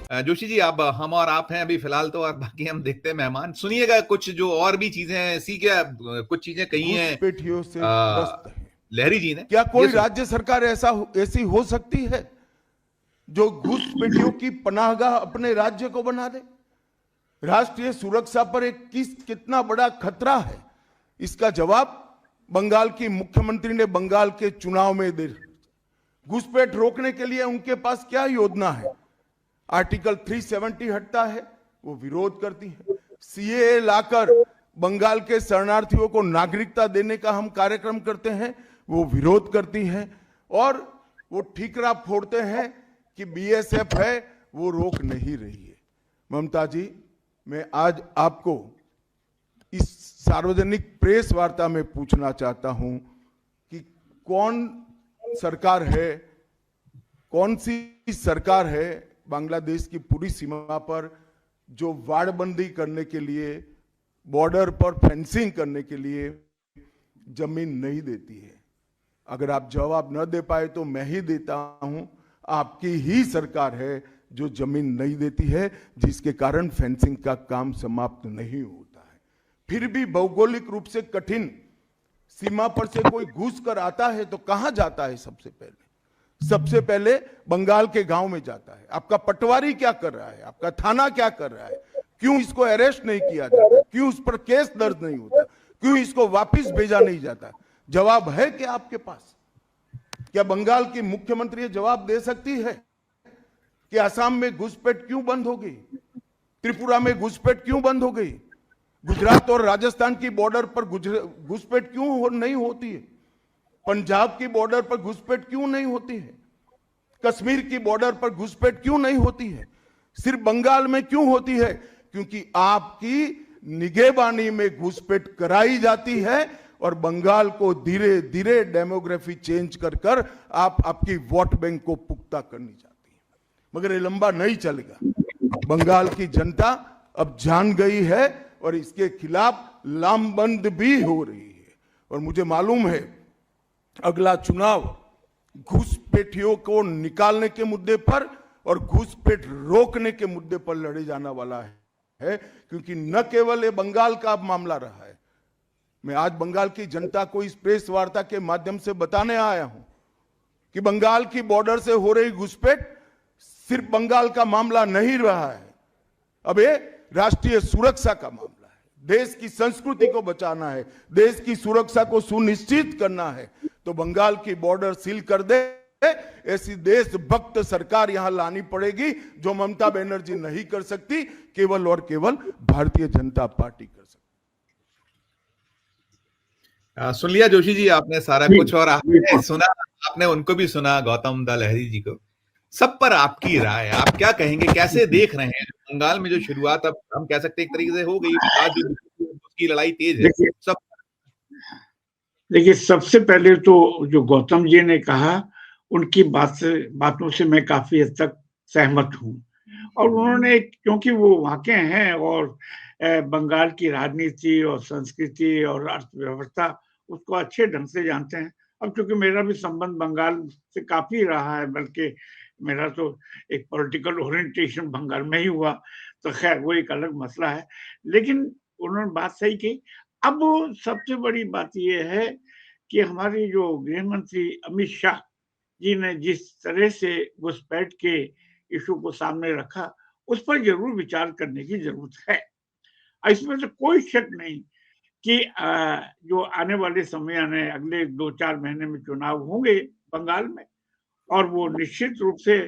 जोशी जी, अब हम और आप हैं अभी फिलहाल तो, और बाकी हम देखते हैं मेहमान। सुनिएगा कुछ जो और भी चीजें हैं ऐसी, क्या कुछ चीजें कही हैं घुसपैठियों से त्रस्त है। लहरी जी ने, क्या ये कोई सुनिए। राज्य सरकार ऐसी हो सकती है जो घुसपैठियों की पनाहगाह अपने राज्य को बना दे? राष्ट्रीय सुरक्षा पर एक कितना बड़ा खतरा है, इसका जवाब बंगाल की मुख्यमंत्री ने बंगाल के चुनाव में दे। घुसपैठ रोकने के लिए उनके पास क्या योजना है? आर्टिकल 370 हटता है, वो विरोध करती है। सीएए लाकर बंगाल के शरणार्थियों को नागरिकता देने का हम कार्यक्रम करते हैं, वो विरोध करती है। और वो ठीकरा फोड़ते हैं कि बीएसएफ है, वो रोक नहीं रही है। ममता जी, मैं आज आपको इस सार्वजनिक प्रेस वार्ता में पूछना चाहता हूं कि कौन सी सरकार है बांग्लादेश की पूरी सीमा पर जो वाड़बंदी करने के लिए, बॉर्डर पर फेंसिंग करने के लिए जमीन नहीं देती है? अगर आप जवाब न दे पाए तो मैं ही देता हूं। आपकी ही सरकार है जो जमीन नहीं देती है, जिसके कारण फेंसिंग का काम समाप्त नहीं होता है। फिर भी भौगोलिक रूप से कठिन सीमा पर से कोई घुस कर आता है तो कहां जाता है? सबसे पहले बंगाल के गांव में जाता है। आपका पटवारी क्या कर रहा है? आपका थाना क्या कर रहा है? क्यों इसको अरेस्ट नहीं किया जाता? क्यों उस पर केस दर्ज नहीं होता? क्यों इसको वापस भेजा नहीं जाता? जवाब है क्या आपके पास? क्या बंगाल की मुख्यमंत्री जवाब दे सकती है कि असम में घुसपैठ क्यों बंद हो गई? त्रिपुरा में घुसपैठ क्यों बंद हो गई? गुजरात और राजस्थान की बॉर्डर पर घुसपैठ क्यों नहीं होती है? पंजाब की बॉर्डर पर घुसपैठ क्यों नहीं होती है? कश्मीर की बॉर्डर पर घुसपैठ क्यों नहीं होती है? सिर्फ बंगाल में क्यों होती है? क्योंकि आपकी निगहबानी में घुसपैठ कराई जाती है और बंगाल को धीरे धीरे डेमोग्राफी चेंज कर आप आपकी वोट बैंक को पुख्ता करनी चाहती है। मगर ये लंबा नहीं चलेगा। बंगाल की जनता अब जान गई है और इसके खिलाफ लामबंद भी हो रही है। और मुझे मालूम है अगला चुनाव घुसपैठियों को निकालने के मुद्दे पर और घुसपैठ रोकने के मुद्दे पर लड़े जाने वाला है, क्योंकि न केवल ये बंगाल का मामला रहा है। मैं आज बंगाल की जनता को इस प्रेस वार्ता के माध्यम से बताने आया हूं कि बंगाल की बॉर्डर से हो रही घुसपैठ सिर्फ बंगाल का मामला नहीं रहा है, अब ये राष्ट्रीय सुरक्षा का मामला है। देश की संस्कृति को बचाना है, देश की सुरक्षा को सुनिश्चित करना है, तो बंगाल की बॉर्डर सील कर दे। ऐसी देशभक्त सरकार यहां लानी पड़ेगी जो ममता बनर्जी नहीं कर सकती, केवल और केवल भारतीय जनता पार्टी कर सकती। सुन लिया जोशी जी आपने सारा कुछ, और आपने सुना, आपने उनको भी सुना, गौतम दा लहरी जी को। सब पर आपकी राय, आप क्या कहेंगे, कैसे देख रहे हैं बंगाल में जो शुरुआत अब हम कह सकते हैं एक तरीके से हो गई, विकास जो उसकी लड़ाई तेज है सब। देखिए, सबसे पहले तो जो गौतम जी ने कहा, उनकी बातों से मैं काफी हद तक सहमत हूँ। और उन्होंने, क्योंकि वो वहाँ के हैं और बंगाल की राजनीति और संस्कृति और अर्थव्यवस्था उसको अच्छे ढंग से जानते हैं। अब चूंकि मेरा भी संबंध बंगाल से काफी रहा है, बल्कि मेरा तो एक पॉलिटिकल ओरिएंटेशन बंगाल में ही हुआ, तो खैर वो एक अलग मसला है। लेकिन उन्होंने बात सही की। अब सबसे बड़ी बात ये है कि हमारे जो गृह मंत्री अमित शाह जी ने जिस तरह से घुसपैठ के इशू को सामने रखा, उस पर जरूर विचार करने की जरूरत है। इसमें तो कोई शक नहीं कि जो आने वाले समय आने अगले 2-4 महीने में चुनाव होंगे बंगाल में, और वो निश्चित रूप से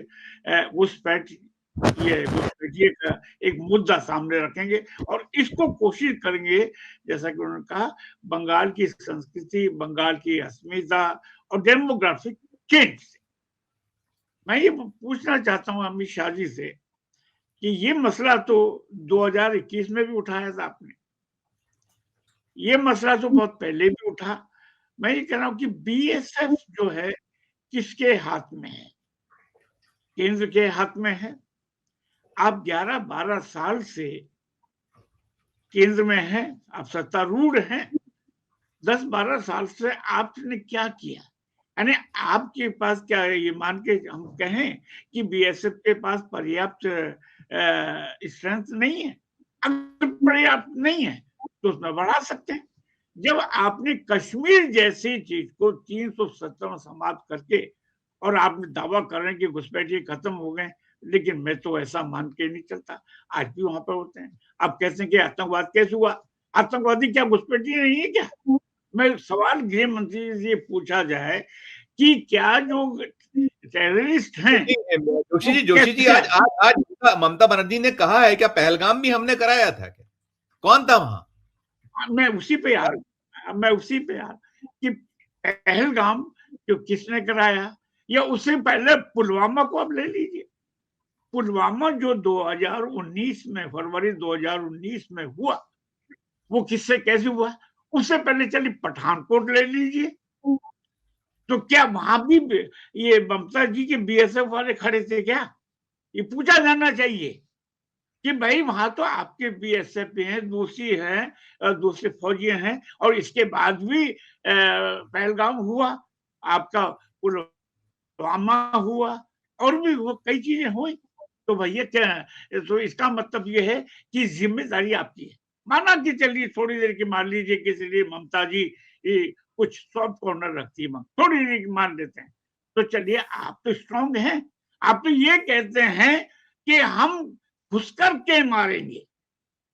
घुसपैठ का एक मुद्दा सामने रखेंगे और इसको कोशिश करेंगे, जैसा कि उन्होंने कहा, बंगाल की संस्कृति, बंगाल की अस्मिता और डेमोग्राफिक चेंज से। मैं ये पूछना चाहता हूं अमित शाह जी से कि ये मसला तो 2021 में भी उठाया था आपने, ये मसला तो बहुत पहले भी उठा। मैं ये कह रहा हूं कि बीएसएफ जो है किसके हाथ में है? केंद्र के हाथ में है। आप 11-12 साल से केंद्र में हैं, आप सत्तारूढ़ हैं। 10-12 साल से आपने क्या किया? यानी आपके पास क्या है, ये मान के हम कहें कि बीएसएफ के पास पर्याप्त स्ट्रेंथ नहीं है? अगर पर्याप्त नहीं है तो उसमें बढ़ा सकते हैं। जब आपने कश्मीर जैसी चीज को 370 समाप्त करके और आप दावा कर रहे हैं कि घुसपैठिए खत्म हो गए, लेकिन मैं तो ऐसा मान के नहीं चलता, आज भी वहां पर होते हैं। आप कहते हैं कि आतंकवाद कैसे हुआ? आतंकवादी क्या घुसपैठिए नहीं है क्या? मैं सवाल गृह मंत्री से पूछा जाए कि क्या जो टेररिस्ट हैं वो जोशी जी कैसे आज आज आज ममता बनर्जी ने कहा है क्या पहलगाम भी हमने कराया था क्या? कौन था वहां? मैं उसी पे आ रहा कि पहलगाम जो किसने कराया, या उससे पहले पुलवामा को आप ले लीजिए। पुलवामा जो 2019 में, फरवरी 2019 में हुआ, वो किससे कैसे हुआ? उससे पहले चलिए पठानकोट ले लीजिए, तो क्या वहां भी ये ममता जी के बीएसएफ वाले खड़े थे क्या? ये पूछा जाना चाहिए कि भाई वहां तो आपके बीएसएफ हैं, दूसरी हैं, दूसरे फौजी हैं, और इसके बाद भी पहलगाम हुआ, आपका पुलवामा हुआ, और भी वो कई चीजें हुई। तो भैया क्या, तो इसका मतलब ये है कि जिम्मेदारी आपकी है। माना कि चलिए थोड़ी देर की मान लीजिए किसी लिए ममता जी कुछ सॉफ्ट कॉर्नर रखती है, थोड़ी देर की मान लेते हैं, तो चलिए आप तो स्ट्रांग हैं, आप तो ये कहते हैं कि हम घुसकर के मारेंगे।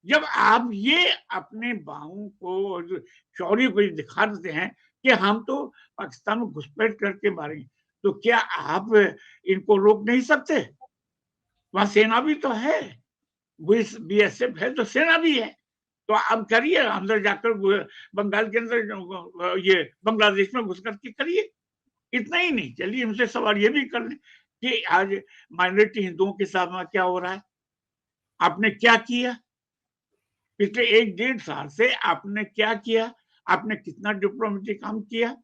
जब आप ये अपने बाहों को और शौर्य को दिखा देते हैं कि हम तो पाकिस्तान में घुसपैठ करके मारेंगे, तो क्या आप इनको रोक नहीं सकते? वहां सेना भी तो है, बीएसएफ है तो सेना भी है, तो आप करिए, अंदर जाकर बंगाल के अंदर ये बांग्लादेश में घुस करके करिए। इतना ही नहीं, चलिए हमसे सवाल ये भी कर लें कि आज माइनॉरिटी हिंदुओं के साथ में क्या हो रहा है? आपने क्या किया पिछले 1-1.5 साल से? आपने क्या किया? आपने कितना डिप्लोमेटिक काम किया?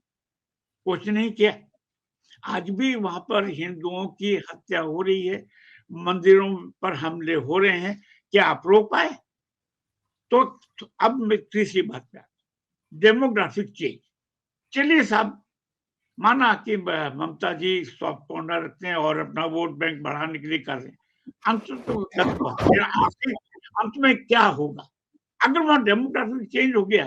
कुछ नहीं किया। आज भी वहां पर हिंदुओं की हत्या हो रही है, मंदिरों पर हमले हो रहे हैं, क्या आप रोक पाए? तो अब मैं तीसरी बात पे डेमोग्राफिक चेंज। चलिए साहब, माना कि ममता जी सॉफ्ट कॉर्नर रखते हैं और अपना वोट बैंक बढ़ाने के लिए कर रहे हैं, अंत में क्या होगा? अगर वहां डेमोग्राफिक चेंज हो गया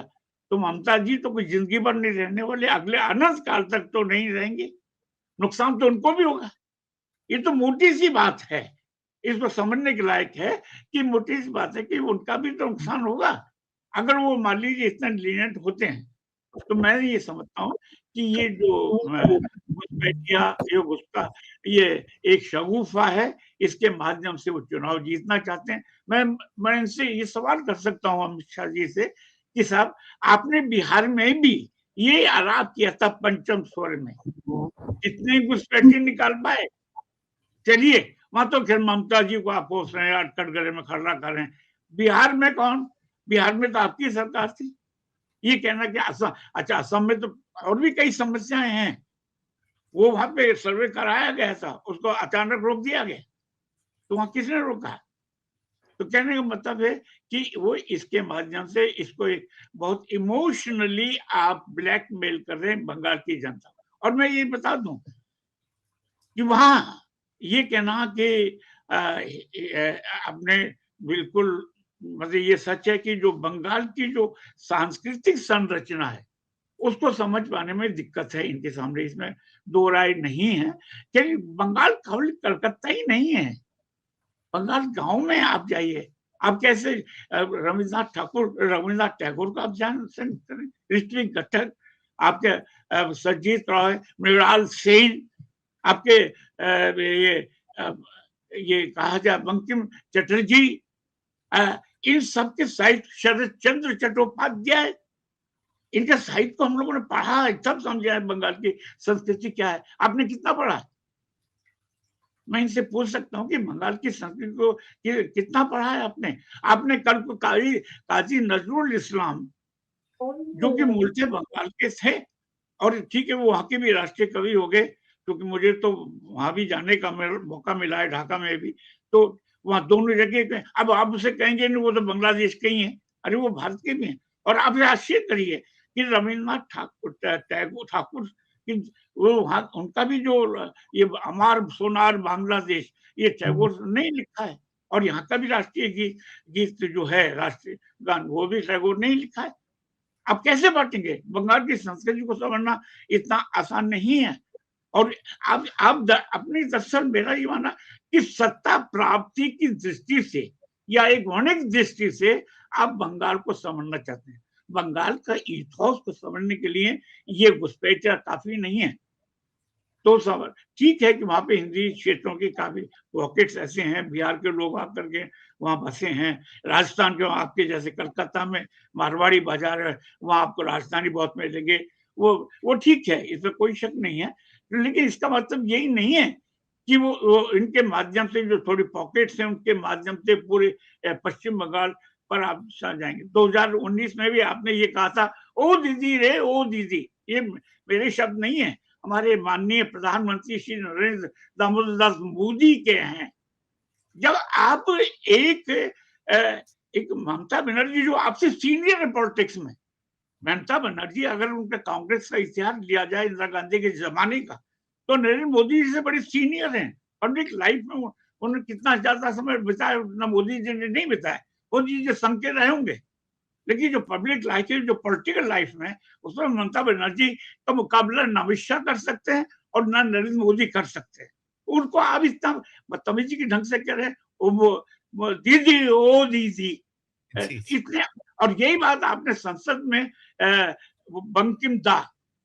तो ममता जी तो कोई जिंदगी भर नहीं रहने वाले, अगले अनंत काल तक तो नहीं रहेंगे, नुकसान तो उनको भी होगा। ये तो मोटी सी बात है, इसको समझने के लायक है कि मोटी सी बात है कि उनका भी तो नुकसान होगा अगर वो मान लीजिए इतना लीनियंट होते हैं। तो मैं ये समझता हूँ कि ये जो घुसपैठिया ये एक शगुफा है, इसके माध्यम से वो चुनाव जीतना चाहते हैं। मैं इनसे ये सवाल कर सकता हूँ अमित शाह जी से कि साहब, आपने बिहार में भी ये आरोप किया था पंचम स्वर में, कितने घुसपैठिए निकाल पाए? चलिए वहां तो फिर ममता जी को आप पोस रहे हैं, कटघरे में खड़ा कर रहे हैं। बिहार में कौन? बिहार में तो आपकी सरकार थी। ये कहना कि असम, अच्छा असम में तो और भी कई समस्याएं हैं, वो वहां पे सर्वे कराया गया था, उसको अचानक रोक दिया गया, तो वहां किसने रोका? तो कहने का मतलब है कि वो इसके माध्यम से इसको एक बहुत इमोशनली आप ब्लैकमेल कर रहे हैं बंगाल की जनता। और मैं ये बता दूं कि वहां ये कहना कि अपने बिल्कुल मतलब ये सच है कि जो बंगाल की जो सांस्कृतिक संरचना है उसको समझ पाने में दिक्कत है इनके सामने, इसमें दो राय नहीं है। क्योंकि बंगाल केवल कलकत्ता ही नहीं है, बंगाल गांव में आप जाइए, आप कैसे रविन्द्रनाथ टैगोर को आप जान सकते हैं, ऋत्विक घटक, आपके सजीत रॉय, मृणाल सेन, आपके ये कहा जाए बंकिम चटर्जी, इन सबके साहित्य, शरद चंद्र चट्टोपाध्याय, इनके साहित्य को हम लोगों ने पढ़ा है, तब समझा है बंगाल की संस्कृति क्या है। आपने कितना पढ़ा? मैं इनसे पूछ सकता हूँ कि बंगाल की संस्कृति को कितना पढ़ा है आपने? आपने कल को काजी नजरुल इस्लाम जो कि मूलतः बंगाल के थे, और ठीक है वो वहां के भी राष्ट्रीय कवि हो गए, क्योंकि मुझे तो वहां भी जाने का मौका मिला है, ढाका में भी, तो वहां दोनों जगह। अब आप उसे कहेंगे नहीं वो तो बांग्लादेश के ही है, अरे वो भारत के भी हैं। और आप आश्चर्य करिए कि रविन्द्रनाथ ठाकुर कि वो वहां उनका भी जो ये अमार सोनार बांग्लादेश, ये टैगोर ने लिखा है, और यहाँ का भी राष्ट्रीय गीत जो है, राष्ट्रीय गान, वो भी टैगोर ने लिखा है। आप कैसे बांटेंगे? बंगाल की संस्कृति को समझना इतना आसान नहीं है। और आप अपनी दरअसल मेरा ये मानना कि सत्ता प्राप्ति की दृष्टि से या एक वणिक दृष्टि से आप बंगाल को समझना चाहते हैं। बंगाल का इथोस को समझने के लिए ये घुसपैठिया काफी नहीं है। तो समझ ठीक है कि वहां पे हिंदी क्षेत्रों की काफी पॉकेट्स ऐसे हैं, बिहार के लोग आकर के वहां बसे हैं, राजस्थान के आपके जैसे कलकत्ता में मारवाड़ी बाजार है, वहां आपको राजस्थानी बहुत मिलेंगे, वो ठीक है, इसमें कोई शक नहीं है। लेकिन इसका मतलब यही नहीं है कि वो इनके माध्यम से जो थोड़ी पॉकेट्स हैं उनके माध्यम से पूरे पश्चिम बंगाल पर आप जाएंगे। 2019 में भी आपने ये कहा था, ओ दीदी रे ओ दीदी, ये मेरे शब्द नहीं है, हमारे माननीय प्रधानमंत्री श्री नरेंद्र दामोदर दास मोदी के हैं। जब आप एक ममता बनर्जी जो आपसे सीनियर है पॉलिटिक्स में, ममता बनर्जी अगर उनका कांग्रेस का इतिहास लिया जाए इंदिरा गांधी के जमाने का, तो नरेंद्र मोदी जी से बड़े सीनियर हैं पब्लिक लाइफ में। उन्होंने कितना ज्यादा समय बिताया उतना मोदी जी ने नहीं बिताया, मोदी जी संग के रहे होंगे, लेकिन जो पब्लिक लाइफ है, जो पॉलिटिकल लाइफ में, उसमें ममता बनर्जी का मुकाबला न अमित शाह कर सकते हैं और न नरेंद्र मोदी कर सकते हैं। उनको आप इतना बदतमीजी के ढंग से कह रहे हैं, वो दीदी ओ दीदी, इतने। और यही बात आपने संसद में बंकिम दा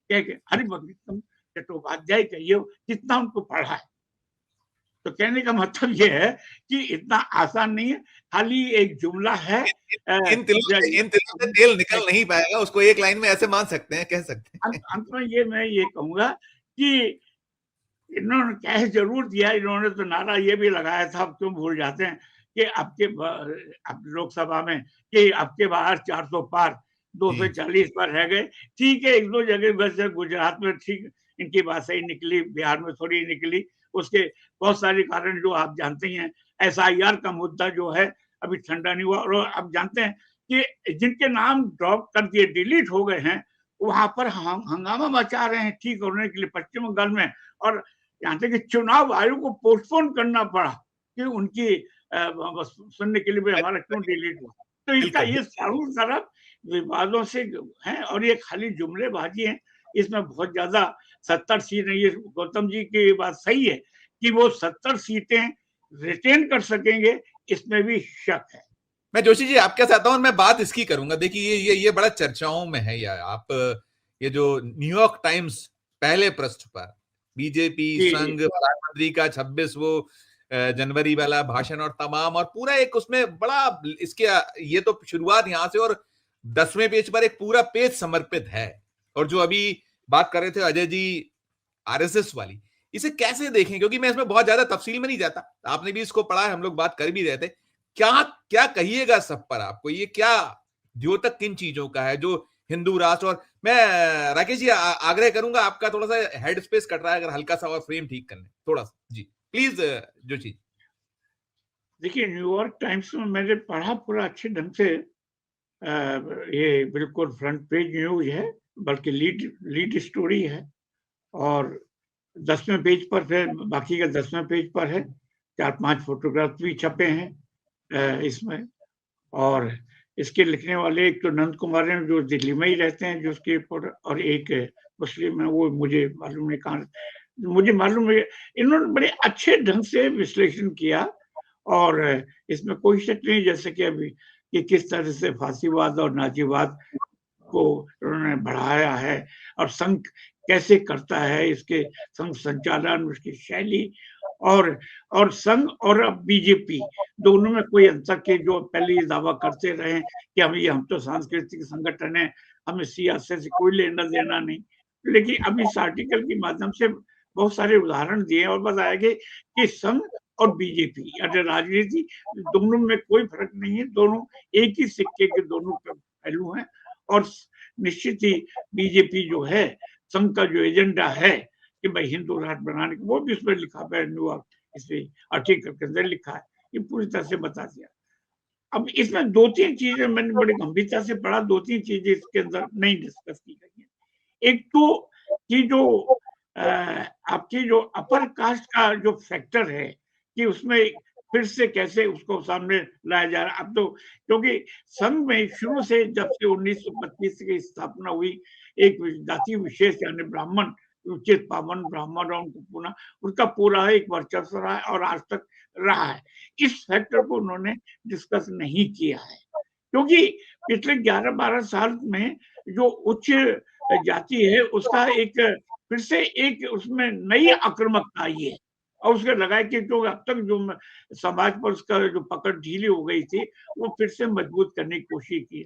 कह के हरिबंकिम चट्टोपाध्याय कहिए, कितना उनको पढ़ा है। तो कहने का मतलब ये है कि इतना आसान नहीं है, खाली एक जुमला है। इन तिलों से तेल निकल नहीं पाएगा, उसको एक लाइन में ऐसे मान सकते हैं, कह सकते हैं। अंत में मैं ये कहूंगा कि इन्होंने कह जरूर दिया, इन्होंने तो नारा ये भी लगाया था, अब क्यों भूल जाते हैं, कि आपके लोकसभा में कि आपके बाहर 400 पार 240 पर रह गए। ठीक है, एक दो जगह वैसे गुजरात में ठीक इनकी बात सही निकली, बिहार में थोड़ी निकली, उसके बहुत सारे कारण जो आप जानते ही हैं। SIR का मुद्दा जो है अभी ठंडा नहीं हुआ, और आप जानते हैं कि जिनके नाम ड्रॉप कर दिए, डिलीट हो गए हैं, वहां पर हंगामा मचा रहे हैं ठीक होने के लिए पश्चिम बंगाल में। और यहाँ तक कि चुनाव आयोग को पोस्टपोन करना पड़ा कि उनकी सुनने के लिए भी हमारा क्यों डिलीट हुआ। तो इसका ये चारों तरफ विवादों से है, और ये खाली जुमलेबाजी है, इसमें बहुत ज्यादा 70 सीट नहीं है। गौतम जी की बात सही है कि वो 70 सीटें रिटेन कर सकेंगे, इसमें भी शक है। मैं जोशी जी आपके साथ हूं, मैं बात इसकी करूंगा। देखिए ये बड़ा चर्चाओं में है यार। आप ये जो न्यूयॉर्क टाइम्स पहले पृष्ठ पर बीजेपी संघ प्रधानमंत्री का 26 वो जनवरी वाला भाषण और तमाम, और पूरा एक उसमें बड़ा इसके, ये तो शुरुआत यहां से, और 10वें पेज पर एक पूरा पेज समर्पित है। और जो अभी बात कर रहे थे अजय जी RSS वाली, इसे कैसे देखें, क्योंकि मैं इसमें बहुत ज्यादा तफसील में नहीं जाता, आपने भी इसको पढ़ा है, हम लोग बात कर भी रहे थे। क्या कहिएगा सब पर आपको, ये क्या द्योतक किन चीजों का है जो हिंदू राष्ट्र। और मैं राकेश जी आग्रह करूंगा, आपका थोड़ा सा हेड स्पेस कट रहा है, अगर हल्का सा और फ्रेम ठीक करने थोड़ा सा जी प्लीज जोशी। देखिए, न्यूयॉर्क टाइम्स में मैंने पढ़ा पूरा अच्छे ढंग से, ये बिल्कुल फ्रंट पेज न्यूज है, बल्कि लीड स्टोरी है, और 10वें पेज पर फिर बाकी का 10वें पेज पर है, 4-5 फोटोग्राफ भी छपे हैं इसमें। और इसके लिखने वाले एक तो नंद कुमार हैं जो दिल्ली में ही रहते हैं, जो उसके रिपोर्टर, और एक मुस्लिम है, वो मुझे मालूम नहीं कहाँ, मुझे मालूम है। इन्होंने बड़े अच्छे ढंग से विश्लेषण किया, और इसमें कोई शक नहीं, जैसे कि अभी कि किस तरह से फांसीवाद और नाजीवाद को उन्होंने बढ़ाया है, और संघ कैसे करता है, इसके संघ संचालन, उसकी शैली, और संघ और अब बीजेपी दोनों में कोई अंतर के, जो पहले ये दावा करते रहे कि हम तो सांस्कृतिक संगठन है, हमें सियासत से कोई लेना देना नहीं। लेकिन अब इस आर्टिकल के माध्यम से बहुत सारे उदाहरण दिए और बताया गया कि संघ और बीजेपी या राजनीति दोनों में कोई फर्क नहीं है, दोनों एक ही सिक्के के दोनों पहलू हैं। और निश्चित ही बीजेपी जो है, संघ का जो एजेंडा है कि भाई हिंदू राष्ट्र बनाने का, वो भी उसमें लिखा है, न्यूयॉर्क इसमें आर्टिकल के अंदर लिखा है, ये पूरी तरह से बता दिया। अब इसमें 2-3 चीजें मैंने बड़ी गंभीरता से पढ़ा, 2-3 चीजें इसके अंदर नहीं डिस्कस की गई है। एक तो कि जो आपकी जो अपर कास्ट का जो फैक्टर है कि उसमें फिर से कैसे उसको सामने लाया जा रहा है। अब तो क्योंकि संघ में शुरू से जब से 1925 की स्थापना हुई, एक जाति विशेष यानी ब्राह्मण, उचित पावन ब्राह्मण और उनको पुनः उसका पूरा एक वर्चस्व रहा है और आज तक रहा है। इस फैक्टर को उन्होंने डिस्कस नहीं किया है, क्योंकि पिछले 11-12 साल में जो उच्च जाति है उसका एक फिर से एक उसमें नई आक्रामकता आई है और उसके लगा कि जो अब तक जो समाज पर उसका जो पकड़ ढीली हो गई थी वो फिर से मजबूत करने की कोशिश की।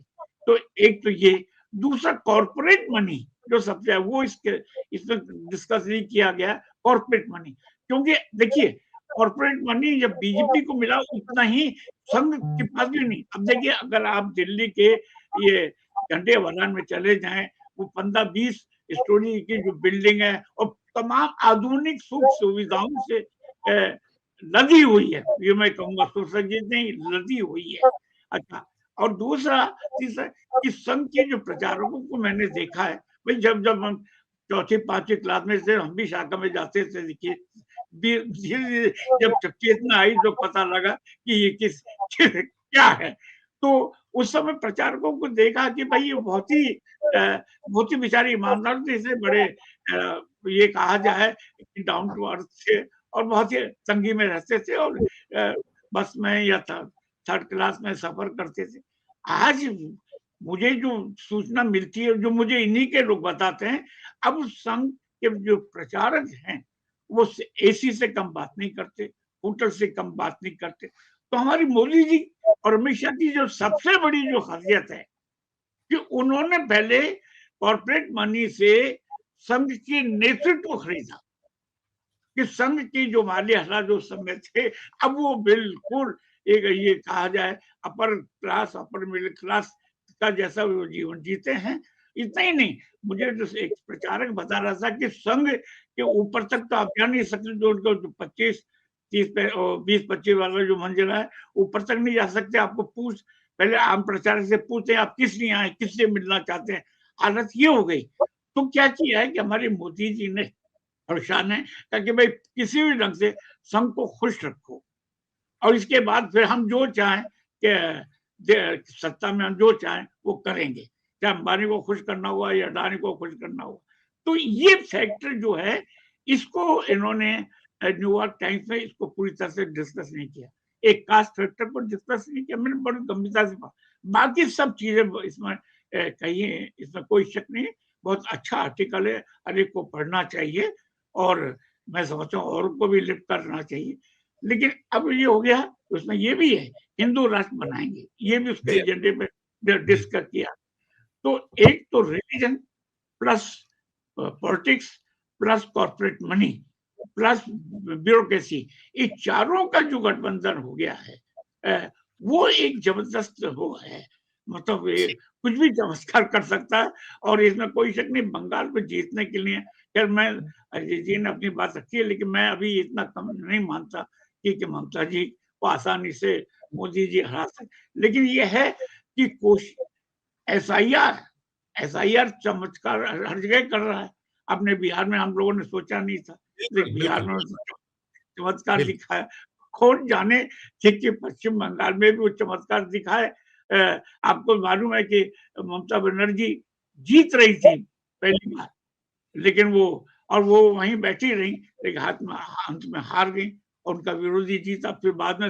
तो एक तो ये, दूसरा कॉर्पोरेट मनी जो सबसे है वो इसमें डिस्कस नहीं किया गया, कॉर्पोरेट मनी, क्योंकि देखिए कॉर्पोरेट मनी जब बीजेपी को मिला उतना ही संघ के पास भी नहीं। अब देखिए अगर आप दिल्ली के ये झंडे वलान में चले जाएं, वो 15-20 स्टोरी की जो बिल्डिंग है और तमाम आधुनिक सुख सुविधाओं से लदी हुई है, ये मैं कहूंगा सुसज्जित नहीं, लदी हुई है। अच्छा, और दूसरा तीसरा कि संघ के जो प्रचारकों को मैंने देखा है, भाई जब जब हम चौथी पांचवी क्लास में से हम भी शाखा में जाते थे, देखिए धीरे-धीरे जब चेतना आई तो पता लगा कि ये क्या है। तो उस समय प्रचारकों को देखा कि भाई ये बहुत ही बेचारे ईमानदार थे, इसे बड़े ये कहा जाए डाउन टू अर्थ थे और बहुत ही तंगी में रहते थे और बस में या थर्ड क्लास में सफर करते थे। आज मुझे जो सूचना मिलती है, जो मुझे इन्हीं के लोग बताते हैं, अब संघ के जो प्रचारक हैं वो एसी से कम बात नहीं करते, होटल से कम बात नहीं करते। तो हमारी मोदी जी और अमित शाह की जो सबसे बड़ी जो खासियत है कि उन्होंने पहले कॉर्पोरेट मनी से संघ के नेतृत्व को खरीदा, कि संघ की जो माली हालात जो समय थे अब वो बिल्कुल एक ये कहा जाए upper class, upper middle class का जैसा वो जीवन जीते हैं। इतना ही नहीं, मुझे जो एक प्रचारक बता रहा था कि संघ के ऊपर तक तो आप जा नहीं सकते, जो 20-25 वाला जो मंजिला है ऊपर तक नहीं जा सकते। आपको पहले आम प्रचारक से पूछते हैं आप किस लिए आए, किससे मिलना चाहते हैं। हालत ये हो गई। तो क्या किया है कि हमारे मोदी जी ने परेशान है ताकि भाई किसी भी ढंग से संघ को खुश रखो और इसके बाद फिर हम जो चाहें कि सत्ता में हम जो चाहें वो करेंगे, चाहे अंबानी को खुश करना हुआ या अडानी को खुश करना हुआ। तो ये फैक्टर जो है इसको इन्होंने न्यूयॉर्क टाइम्स में इसको पूरी तरह से डिस्कस नहीं किया, एक कास्ट फैक्टर को डिस्कस नहीं किया। मैंने बड़ी गंभीरता से बाकी सब चीजें इसमें कही है, इसमें कोई शक नहीं। बहुत अच्छा आर्टिकल है, हर एक को पढ़ना चाहिए और मैं समझता हूँ और को भी लिफ्ट करना चाहिए। लेकिन अब ये हो गया, उसमें ये भी है हिंदू राष्ट्र बनाएंगे, ये भी उसके एजेंडे पे डिस्कस किया। तो एक तो religion plus politics plus corporate money plus bureaucracy, ये चारों का जो गठबंधन हो गया है वो एक जबरदस्त वो है, मतलब ये कुछ भी चमत्कार कर सकता है और इसमें कोई शक नहीं। बंगाल को जीतने के लिए खैर मैं अजय जी ने अपनी बात रखी है, लेकिन मैं अभी इतना कम नहीं मानता कि ममता जी को आसानी से मोदी जी हरा सकते। लेकिन ये है कि कोशिश एसआईआर चमत्कार हर जगह कर रहा है। अपने बिहार में हम लोगों ने सोचा नहीं था, लेकिन बिहार में चमत्कार दिखाया। कौन जाने कि पश्चिम बंगाल में भी वो चमत्कार दिखाए। आपको मालूम है कि ममता बनर्जी जीत रही थी पहली बार, लेकिन वो वहीं बैठी रही, लेकिन अंत में हार गई और उनका विरोधी जीता। फिर बाद में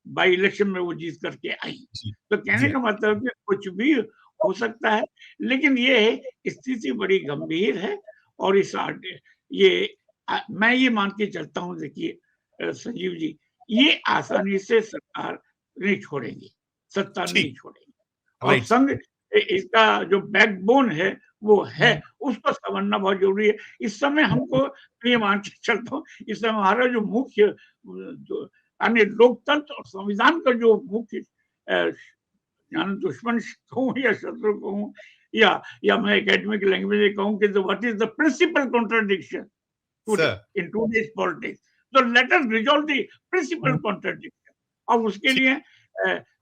बाई इलेक्शन में वो जीत करके आई। तो कहने का मतलब कि कुछ भी हो सकता है, लेकिन ये है स्थिति बड़ी गंभीर है और मैं ये मान के चलता हूँ, देखिए संजीव जी, ये आसानी से सरकार नहीं छोड़ेंगे, सत्ता नहीं छोड़ेंगे और संघ इसका जो बैकबोन है वो है, उसको समझना बहुत जरूरी है। इस समय हमको ये मान के चलता हूँ, इस समय हमारा जो मुख्य जो यानी लोकतंत्र और संविधान का जो मुख्य दुश्मन कहूँ या शत्रु कहूँ या मैं एकेडमिक लैंग्वेज में कहूँ कि what is the principal contradiction in today's politics. So let us resolve the principal contradiction. और उसके लिए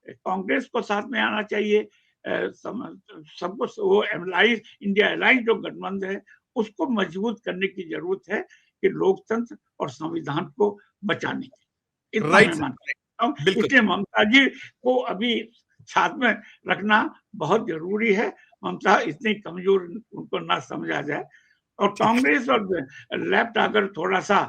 कांग्रेस को साथ में आना चाहिए, सबको वो इंडिया अलायंस जो गठबंधन है उसको मजबूत करने की जरूरत है कि लोकतंत्र और संविधान को बचाने की, इतना मैं मानता हूँ। इसलिए ममता जी को अभी साथ में रखना बहुत जरूरी है। ममता इतनी कमजोर उनको ना समझा जाए, और कांग्रेस और लेफ्ट अगर थोड़ा सा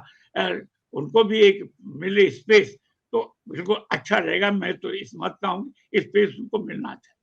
उनको भी एक मिले स्पेस तो बिल्कुल अच्छा रहेगा। मैं तो इस मत का हूँ, स्पेस उनको मिलना चाहिए।